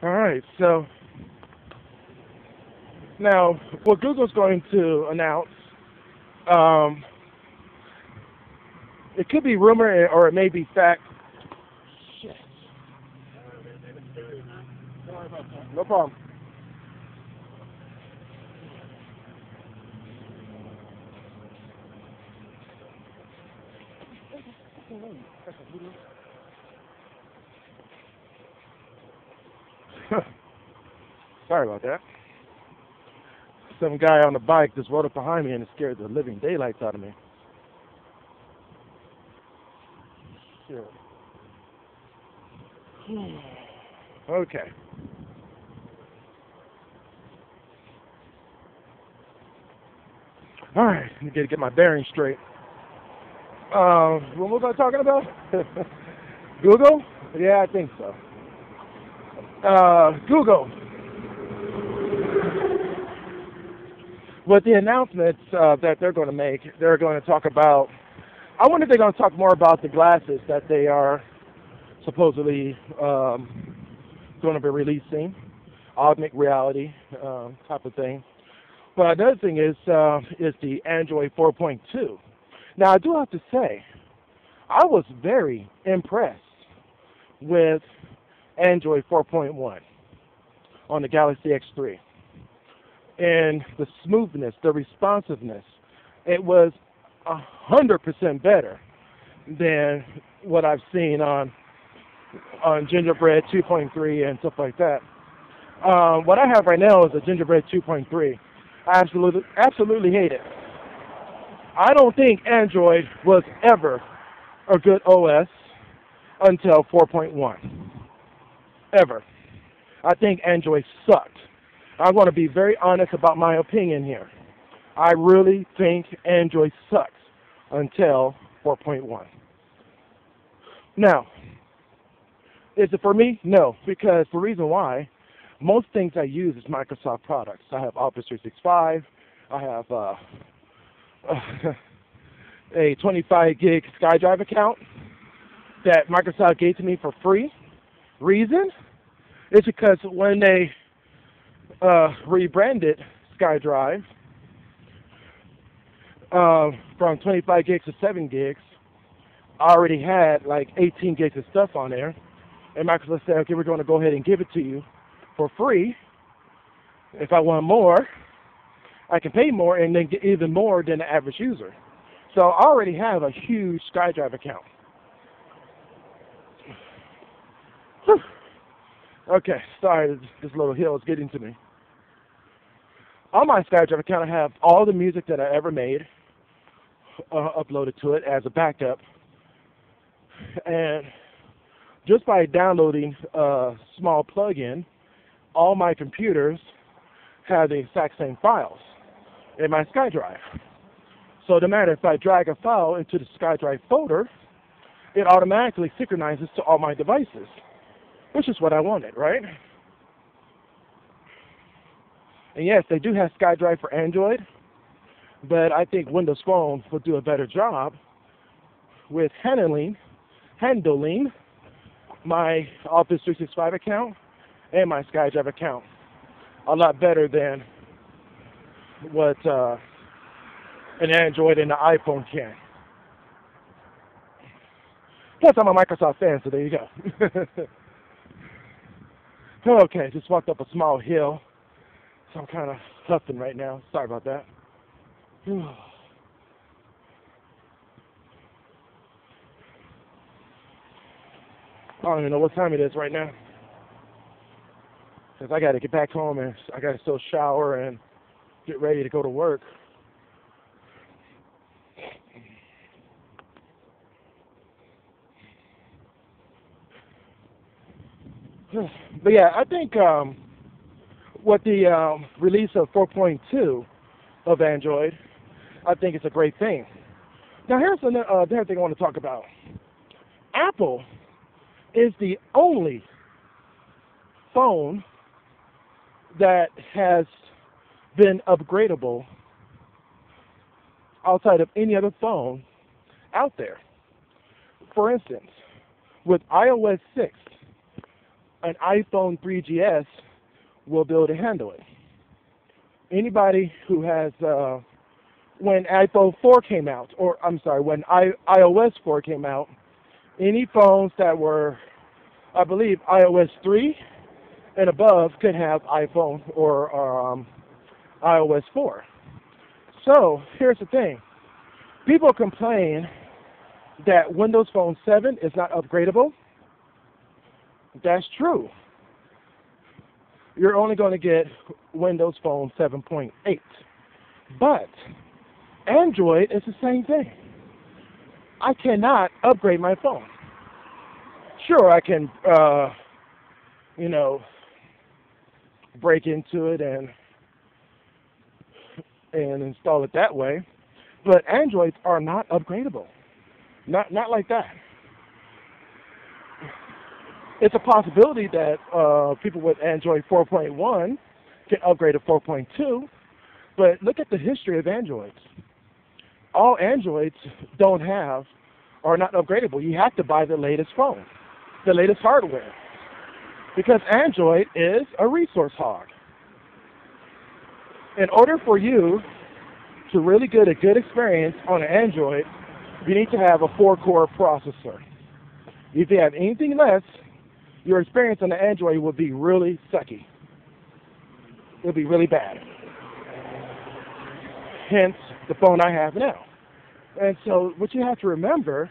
All right, so now what Google's going to announce, um, it could be rumor or it may be fact. Shit. Sorry about that. No problem. Sorry about that. Some guy on a bike just rode up behind me and it scared the living daylights out of me. Sure. Okay. All right. I need to get my bearings straight. What was I talking about? Google? Yeah, I think so. Google. With the announcements that they're going to make, they're going to talk about. I wonder if they're going to talk more about the glasses that they are supposedly going to be releasing, augmented reality type of thing. But another thing is the Android 4.2. Now I do have to say, I was very impressed with Android 4.1 on the Galaxy X3. And the smoothness, the responsiveness, it was 100% better than what I've seen on Gingerbread 2.3 and stuff like that. What I have right now is a Gingerbread 2.3. I absolutely hate it. I don't think Android was ever a good OS until 4.1. Ever. I think Android sucked. I'm going to be very honest about my opinion here. I really think Android sucks until 4.1. Now, is it for me? No, because the reason why, most things I use is Microsoft products. I have Office 365. I have a 25 gig SkyDrive account that Microsoft gave to me for free. Reason? It's because when they rebranded SkyDrive from 25 gigs to 7 gigs, I already had like 18 gigs of stuff on there. And Microsoft said, okay, we're going to go ahead and give it to you for free. If I want more, I can pay more and then get even more than the average user. So I already have a huge SkyDrive account. Okay, sorry, this little hill is getting to me. On my SkyDrive account, I have all the music that I ever made uploaded to it as a backup. And just by downloading a small plugin, all my computers have the exact same files in my SkyDrive. So no matter if I drag a file into the SkyDrive folder, it automatically synchronizes to all my devices, which is what I wanted, right? And yes, they do have SkyDrive for Android, but I think Windows Phone will do a better job with handling my Office 365 account and my SkyDrive account a lot better than what an Android and an iPhone can. Plus, I'm a Microsoft fan, so there you go. Okay, just walked up a small hill, so I'm kind of huffing right now. Sorry about that. I don't even know what time it is right now, because I got to get back home and I got to still shower and get ready to go to work. But yeah, I think what the release of 4.2 of Android, I think it's a great thing. Now here's another thing I want to talk about. Apple is the only phone that has been upgradable outside of any other phone out there. For instance, with iOS 6, an iPhone 3GS will be able to handle it. Anybody who has, when iPhone 4 came out, or I'm sorry, when iOS 4 came out, any phones that were, I believe, iOS 3 and above could have iPhone or iOS 4. So here's the thing. People complain that Windows Phone 7 is not upgradable. That's true. You're only going to get Windows Phone 7.8. But Android is the same thing. I cannot upgrade my phone. Sure, I can, break into it and install it that way. But Androids are not upgradable. Not like that. It's a possibility that people with Android 4.1 can upgrade to 4.2, but look at the history of Androids. All Androids are not upgradable. You have to buy the latest phone, the latest hardware, because Android is a resource hog. In order for you to really get a good experience on an Android, you need to have a 4-core processor. If you have anything less, your experience on the Android will be really sucky. It'll be really bad. Hence, the phone I have now. And so what you have to remember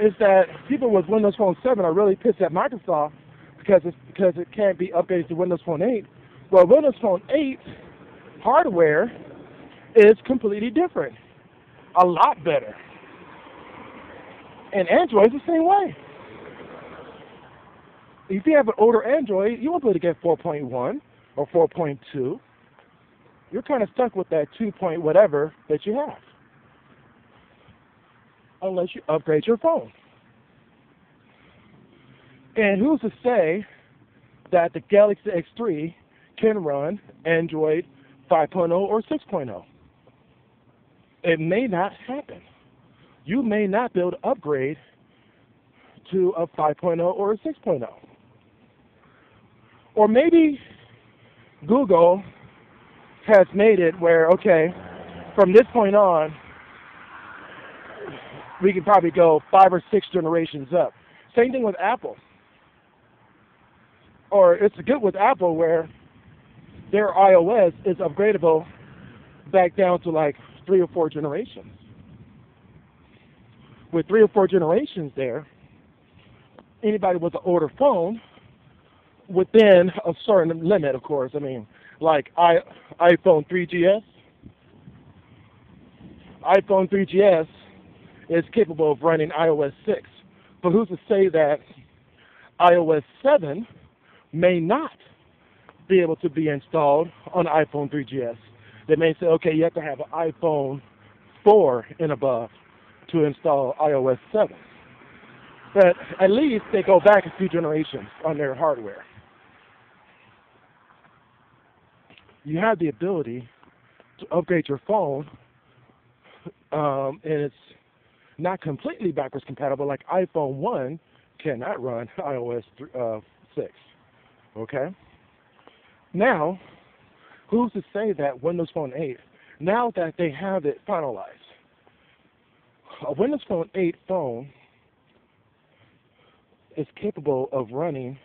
is that people with Windows Phone 7 are really pissed at Microsoft because it can't be upgraded to Windows Phone 8. Well, Windows Phone 8 hardware is completely different. A lot better. And Android is the same way. If you have an older Android, you won't be able to get 4.1 or 4.2. You're kind of stuck with that 2 point whatever that you have, unless you upgrade your phone. And who's to say that the Galaxy X3 can run Android 5.0 or 6.0? It may not happen. You may not be able to upgrade to a 5.0 or a 6.0. Or maybe Google has made it where, okay, from this point on, we can probably go 5 or 6 generations up. Same thing with Apple. Or it's good with Apple where their iOS is upgradable back down to like 3 or 4 generations. With 3 or 4 generations there, anybody with an older phone, within a certain limit, of course, I mean, like iPhone 3GS. iPhone 3GS is capable of running iOS 6. But who's to say that iOS 7 may not be able to be installed on iPhone 3GS? They may say, okay, you have to have an iPhone 4 and above to install iOS 7. But at least they go back a few generations on their hardware. You have the ability to upgrade your phone, and it's not completely backwards compatible. Like iPhone 1 cannot run iOS 6. Okay? Now, who's to say that Windows Phone 8, now that they have it finalized, a Windows Phone 8 phone is capable of running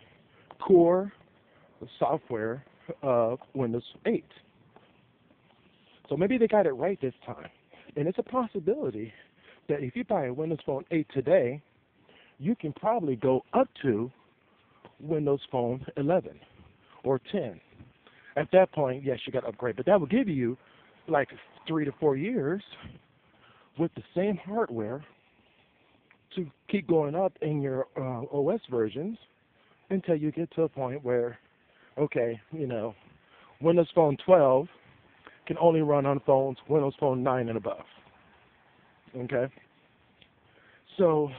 core software of Windows 8. So maybe they got it right this time. And it's a possibility that if you buy a Windows Phone 8 today, you can probably go up to Windows Phone 11 or 10. At that point, yes, you got to upgrade. But that will give you like 3 to 4 years with the same hardware to keep going up in your OS versions until you get to a point where, okay, Windows Phone 12 can only run on phones Windows Phone 9 and above. Okay? So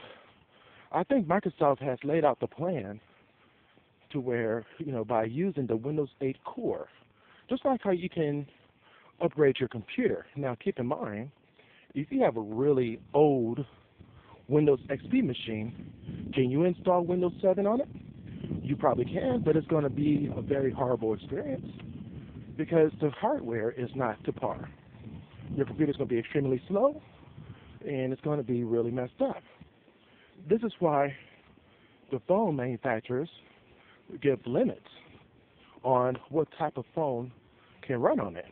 I think Microsoft has laid out the plan to where, by using the Windows 8 core, just like how you can upgrade your computer. Now, keep in mind, if you have a really old Windows XP machine, can you install Windows 7 on it? You probably can, but it's going to be a very horrible experience because the hardware is not to par. Your computer's going to be extremely slow, and it's going to be really messed up. This is why the phone manufacturers give limits on what type of phone can run on it.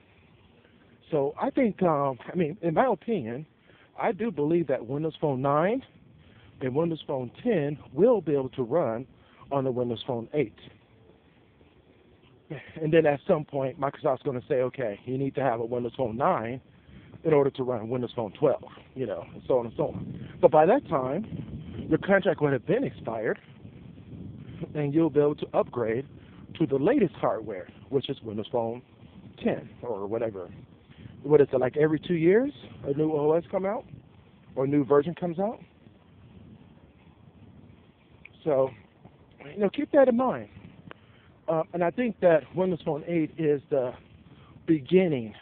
So I think, in my opinion, I do believe that Windows Phone 9 and Windows Phone 10 will be able to run on the Windows Phone 8. And then at some point, Microsoft's going to say, okay, you need to have a Windows Phone 9 in order to run Windows Phone 12, and so on and so on. But by that time, your contract would have been expired, and you'll be able to upgrade to the latest hardware, which is Windows Phone 10 or whatever. What is it, like every 2 years a new OS come out or a new version comes out? So, keep that in mind. And I think that Windows Phone 8 is the beginning,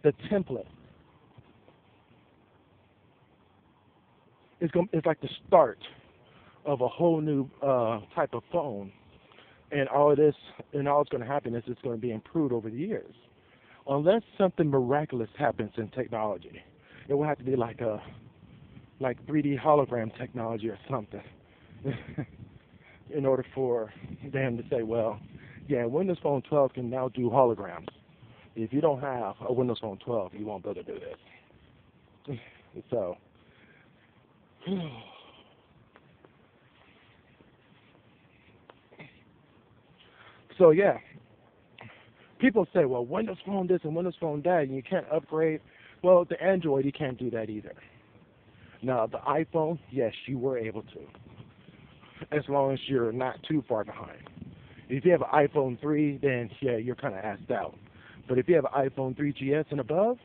the template. It's like the start of a whole new type of phone. And all it's going to happen is it's going to be improved over the years. Unless something miraculous happens in technology. It will have to be like 3D hologram technology or something in order for them to say, well, yeah, Windows Phone 12 can now do holograms. If you don't have a Windows Phone 12, you won't be able to do this. So yeah, people say, well, Windows Phone this and Windows Phone that, and you can't upgrade. Well, the Android, you can't do that either. Now, the iPhone, yes, you were able to, as long as you're not too far behind. If you have an iPhone 3, then, yeah, you're kind of assed out. But if you have an iPhone 3GS and above,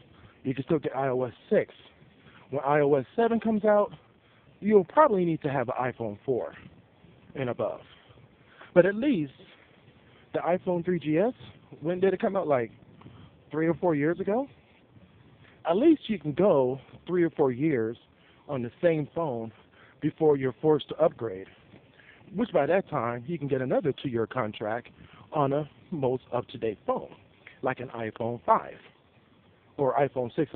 you can still get iOS 6. When iOS 7 comes out, you'll probably need to have an iPhone 4 and above. But at least the iPhone 3GS, when did it come out? Like 3 or 4 years ago? At least you can go 3 or 4 years on the same phone before you're forced to upgrade, which by that time you can get another 2-year contract on a most up-to-date phone, like an iPhone 5 or iPhone 6,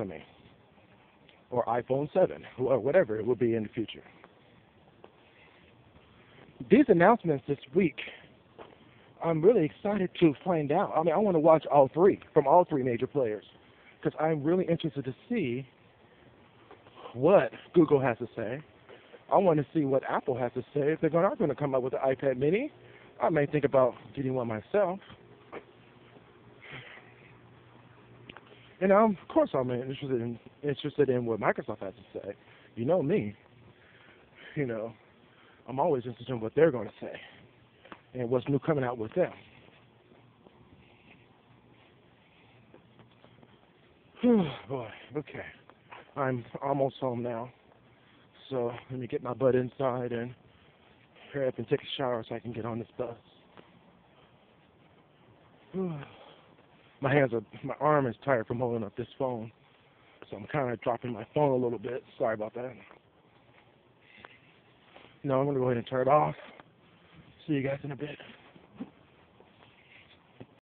or iPhone 7, or whatever it will be in the future. These announcements this week, I'm really excited to find out. I want to watch all three, from all three major players, because I'm really interested to see what Google has to say. I want to see what Apple has to say. If they're not going to come up with the iPad mini, I may think about getting one myself. And of course I'm interested in what Microsoft has to say. You know me. I'm always interested in what they're going to say and what's new coming out with them. Boy, okay. I'm almost home now. So let me get my butt inside and hurry up and take a shower so I can get on this bus. My arm is tired from holding up this phone. So I'm kind of dropping my phone a little bit. Sorry about that. No, I'm going to go ahead and turn it off. See you guys in a bit.